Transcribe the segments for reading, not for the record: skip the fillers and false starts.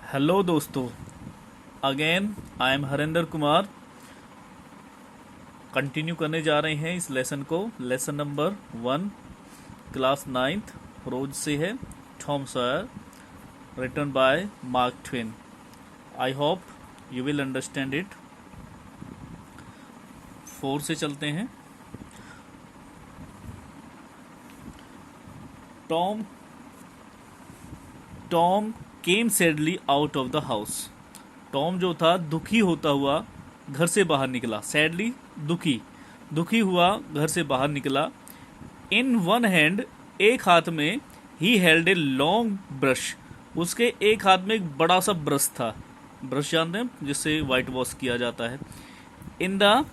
Hello दोस्तों, again I am Harendra Kumar. Continue करने जा रहे हैं इस लेसन को। लेसन नंबर 1, क्लास 9th, रोज से है, Tom Sawyer, written by Mark Twain. I hope you will understand it. 4 से चलते हैं। Tom Tom came sadly out of the house. Tom जो था दुखी होता हुआ घर से बाहर निकला। सैडली दुखी दुखी हुआ घर से बाहर निकला। इन वन हैंड, एक हाथ में, he held a long brush, उसके एक हाथ में एक बड़ा सा ब्रश था। ब्रश जानते हैं जिससे वाइट वॉश किया जाता है। इन द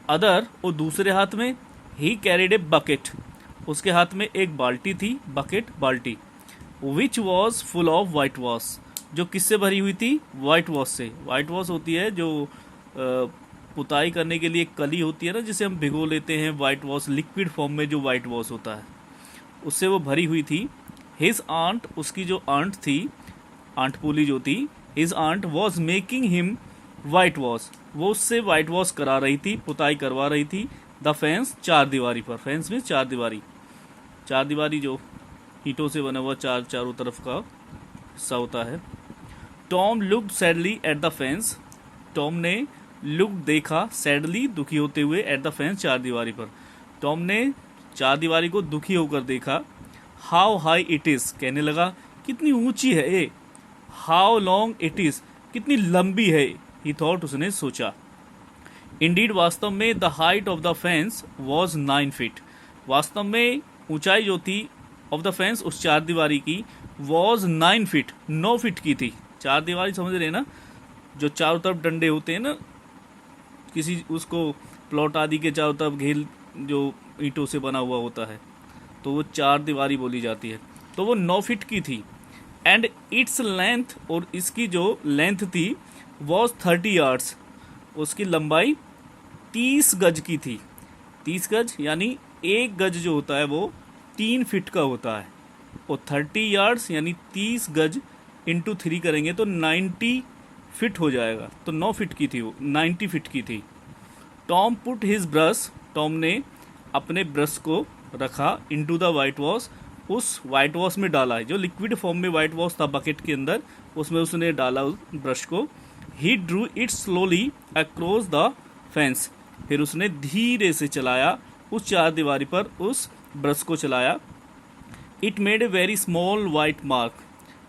अदर, और दूसरे हाथ में, ही कैरिड ए बकेट, उसके हाथ में एक बाल्टी थी, बकेट बाल्टी, which was full of white wash, जो किससे भरी हुई थी? वाइट वॉश से। वाइट वॉश होती है जो पुताई करने के लिए कली होती है ना, जिसे हम भिगो लेते हैं। वाइट वॉश लिक्विड फॉर्म में जो वाइट वॉश होता है, उससे वो भरी हुई थी। हिज आंट, उसकी जो आंट थी, आंट पोली जो थी, his aunt was making him whitewash, वो उससे वाइट वॉश करा रही थी, पुताई करवा रही थी। द फेंस, चार दीवारी पर। फेंस में चार दीवारी, चार दीवारी जो ईंटों से बना हुआ चारों तरफ का हिस्सा होता है। Tom looked sadly at the fence, Tom ने लुक देखा, सैडली दुखी होते हुए, एट द फेंस चार दीवारी पर। टॉम ने चार दीवारी को दुखी होकर देखा। हाउ हाई इट इज, कहने लगा कितनी ऊंची है ये। हाउ लॉन्ग इट इज, कितनी लंबी है। ही थॉट, उसने सोचा। इंडीड, वास्तव में, the height of the fence was 9 feet, वास्तव में ऊंचाई जो थी ऑफ द फेंस, उस चार दीवारी की, वॉज 9 फीट, 9 फीट की थी। चार दीवारी समझ रहे हैं ना, जो चारों तरफ डंडे होते हैं ना, किसी उसको प्लॉट आदि के चारों तरफ घेर, जो ईंटों से बना हुआ होता है, तो वो चार दीवारी बोली जाती है। तो वो 9 फीट की थी। एंड इट्स लेंथ, और इसकी जो लेंथ थी, वॉज 30 यार्ड्स, उसकी लंबाई 30 गज की थी। 30 गज यानी एक गज जो होता है वो 3 फीट का होता है, और 30 यार्ड्स यानी 30 गज इंटू 3 करेंगे तो 90 फिट हो जाएगा। तो 9 फीट की थी वो, 90 फीट की थी। Tom put his brush, Tom ने अपने ब्रश को रखा, इनटू द वाइट वॉश, उस वाइट वॉश में डाला है, जो लिक्विड फॉर्म में वाइट वॉश था बकेट के अंदर, उसमें उसने डाला उस ब्रश को। He drew it slowly across the fence, फिर उसने धीरे से चलाया उस चार दीवारी पर, उस ब्रश को चलाया। It made a very small white mark,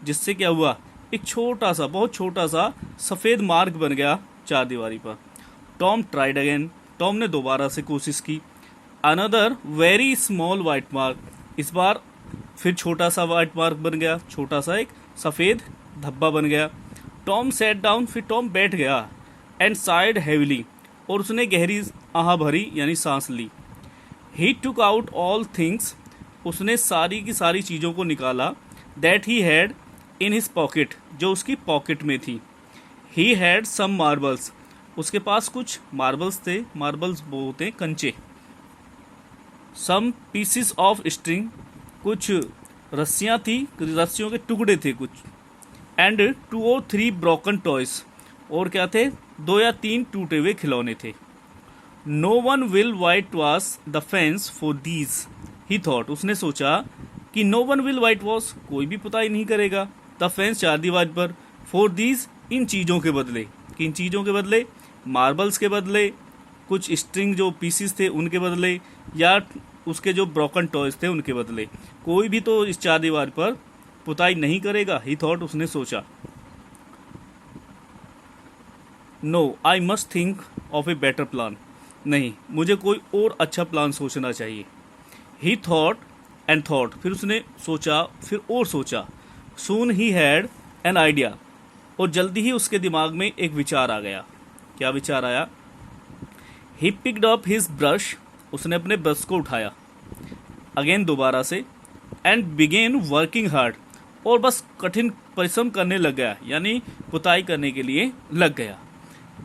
जिससे क्या हुआ, एक छोटा सा, बहुत छोटा सा सफ़ेद मार्क बन गया चार दीवारी पर। टॉम ट्राइड अगेन, टॉम ने दोबारा से कोशिश की। Another very small white mark, इस बार फिर छोटा सा वाइट मार्क बन गया, छोटा सा एक सफ़ेद धब्बा बन गया। टॉम सेट डाउन, फिर टॉम बैठ गया। एंड साइड हैविली, और उसने गहरी आह भरी यानी सांस ली। ही टुक आउट ऑल थिंग्स, उसने सारी की सारी चीज़ों को निकाला। That he had in his pocket, जो उसकी पॉकेट में थी। ही हैड सम मार्बल्स, उसके पास कुछ मार्बल्स थे। मार्बल्स वो होते हैं कंचे। सम पीसीस ऑफ स्ट्रिंग, कुछ रस्सियाँ थी, रस्सियों के टुकड़े थे कुछ। एंड 2 or 3 ब्रोकन टॉयस, और क्या थे, 2 या 3 टूटे हुए खिलौने थे। No one will whitewash the fence for these, he thought, उसने सोचा कि no one will whitewash, कोई भी पुताई नहीं करेगा, द फेंस चार दीवार पर, फॉर दीज, इन चीज़ों के बदले। किन चीज़ों के बदले? मार्बल्स के बदले, कुछ स्ट्रिंग जो पीसीस थे उनके बदले, या उसके जो ब्रोकन टॉयज थे उनके बदले। कोई भी तो इस चार दीवार पर पुताई नहीं करेगा, ही थॉट, उसने सोचा। No, I must think of a better plan, नहीं, मुझे कोई और अच्छा प्लान सोचना चाहिए। ही थॉट एंड थॉट, फिर उसने सोचा, फिर और सोचा। सून ही हैड एन आइडिया, और जल्दी ही उसके दिमाग में एक विचार आ गया। क्या विचार आया? He picked up his brush, उसने अपने ब्रश को उठाया, अगेन दोबारा से, एंड बिगेन वर्किंग हार्ड, और बस कठिन परिश्रम करने लग गया, यानी पुताई करने के लिए लग गया।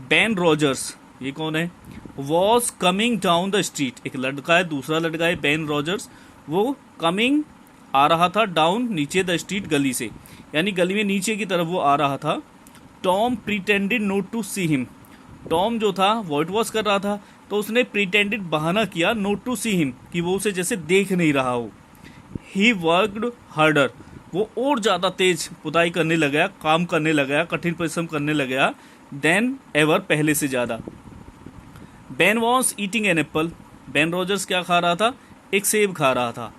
बेन रॉजर्स, ये कौन है? Was coming down the street, एक लड़का है, दूसरा लड़का है बेन रॉजर्स, वो कमिंग आ रहा था डाउन नीचे द स्ट्रीट गली से, यानी गली में नीचे की तरफ वो आ रहा था। Tom pretended not to see him, Tom जो था व्हाइट वॉश कर रहा था तो उसने प्रिटेंडेड बहाना किया नोट टू सी हिम कि वो उसे जैसे देख नहीं रहा हो। ही वर्कड हार्डर, वो और ज़्यादा तेज पुताई करने लगा, काम करने लगा, कठिन परिश्रम करने लगा देन एवर, पहले से ज़्यादा। Ben was eating an apple, Ben Rogers क्या खा रहा था, एक सेब खा रहा था।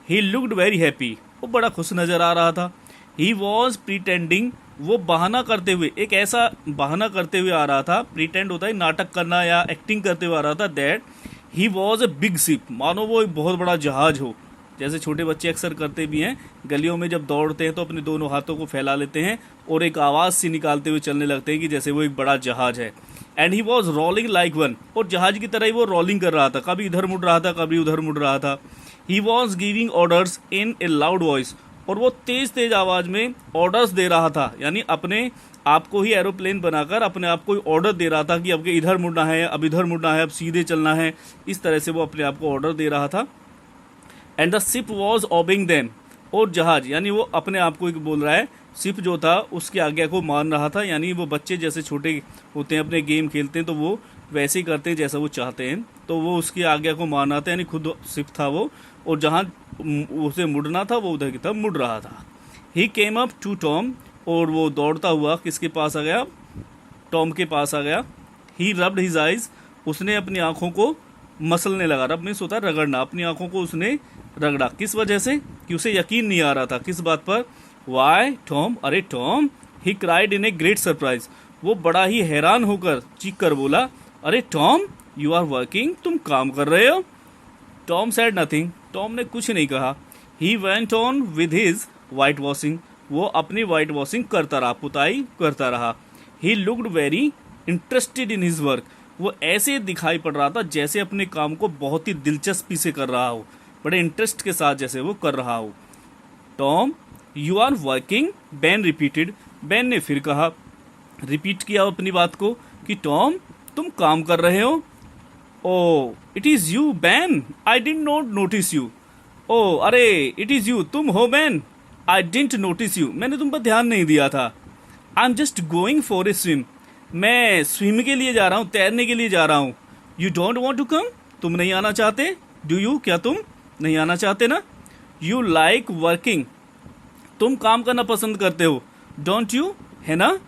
ही लुक्ड वेरी हैप्पी, वो बड़ा खुश नज़र आ रहा था। ही वॉज प्रिटेंडिंग, वो बहाना करते हुए, एक ऐसा बहाना करते हुए आ रहा था, प्रिटेंड होता है नाटक करना या एक्टिंग करते हुए आ रहा था, that he was a big ship, मानो वो एक बहुत बड़ा जहाज हो। जैसे छोटे बच्चे अक्सर करते भी हैं, गलियों में जब दौड़ते हैं तो अपने दोनों हाथों को फैला लेते हैं और एक आवाज़ सी निकालते हुए चलने लगते हैं कि जैसे वो एक बड़ा जहाज है। And he was rolling like one, और जहाज की तरह ही वो रोलिंग कर रहा था, कभी इधर मुड़ रहा था कभी उधर मुड़ रहा था। He was giving orders in A loud voice, और वो तेज तेज आवाज़ में ऑर्डर्स दे रहा था, यानी अपने आप को ही एरोप्लेन बनाकर अपने आप को ऑर्डर दे रहा था कि अब इधर मुड़ना है, अब इधर मुड़ना है, अब सीधे चलना है, इस तरह से वो अपने आप को ऑर्डर दे रहा था। And the ship was obeying them, और जहाज यानी वो अपने आप को बोल रहा है, शिप जो था उसकी आज्ञा को मान रहा था, यानी वो बच्चे जैसे छोटे होते हैं अपने गेम खेलते हैं तो वो वैसे ही करते हैं जैसा वो चाहते हैं, तो वो उसकी आज्ञा को मान रहा था, यानी खुद शिप था वो, और जहाँ उसे मुड़ना था वो उधर की तरफ मुड़ रहा था। ही केम अप टू टॉम, और वो दौड़ता हुआ किसके पास आ गया, टॉम के पास आ गया। ही रब्ड हिज आइज, उसने अपनी आंखों को मसलने लगा, रब मीन्स होता है रगड़ना, अपनी आंखों को उसने रगड़ा, किस वजह से कि उसे यकीन नहीं आ रहा था, किस बात पर, वाई टॉम, अरे Tom, he cried in a great surprise, वो बड़ा ही हैरान होकर चीख कर बोला, अरे टॉम यू आर वर्किंग, तुम काम कर रहे हो। टॉम सेड नथिंग, टॉम ने कुछ नहीं कहा। He went on with his white washing, वो अपनी वाइट वॉशिंग करता रहा, पुताई करता रहा। He looked very interested in his work, वो ऐसे दिखाई पड़ रहा था जैसे अपने काम को बहुत ही दिलचस्पी से कर रहा हो, बड़े इंटरेस्ट के साथ जैसे वो कर रहा हो। Tom you are working, Ben repeated, Ben ने फिर कहा, रिपीट किया अपनी बात को कि टॉम तुम काम कर रहे हो। Oh it is you Ben, I did not notice you, oh अरे इट इज़ यू, तुम हो Ben, I didn't notice you, मैंने तुम पर ध्यान नहीं दिया था। I am just going for a swim, मैं स्विम के लिए जा रहा हूँ, तैरने के लिए जा रहा हूँ। You don't want to come, तुम नहीं आना चाहते, डू यू, क्या तुम नहीं आना चाहते ना। यू लाइक वर्किंग, तुम काम करना पसंद करते हो, डोंट यू, है ना।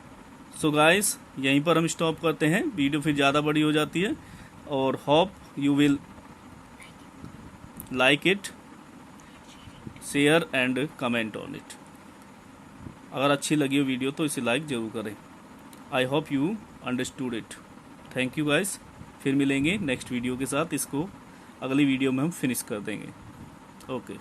सो गाइस यहीं पर हम स्टॉप करते हैं, वीडियो फिर ज़्यादा बड़ी हो जाती है, और hope you will like it, share and comment on it. अगर अच्छी लगी हो वीडियो तो इसे लाइक ज़रूर करें। आई hope you understood it. Thank you guys, फिर मिलेंगे नेक्स्ट वीडियो के साथ, इसको अगली वीडियो में हम फिनिश कर देंगे। ओके।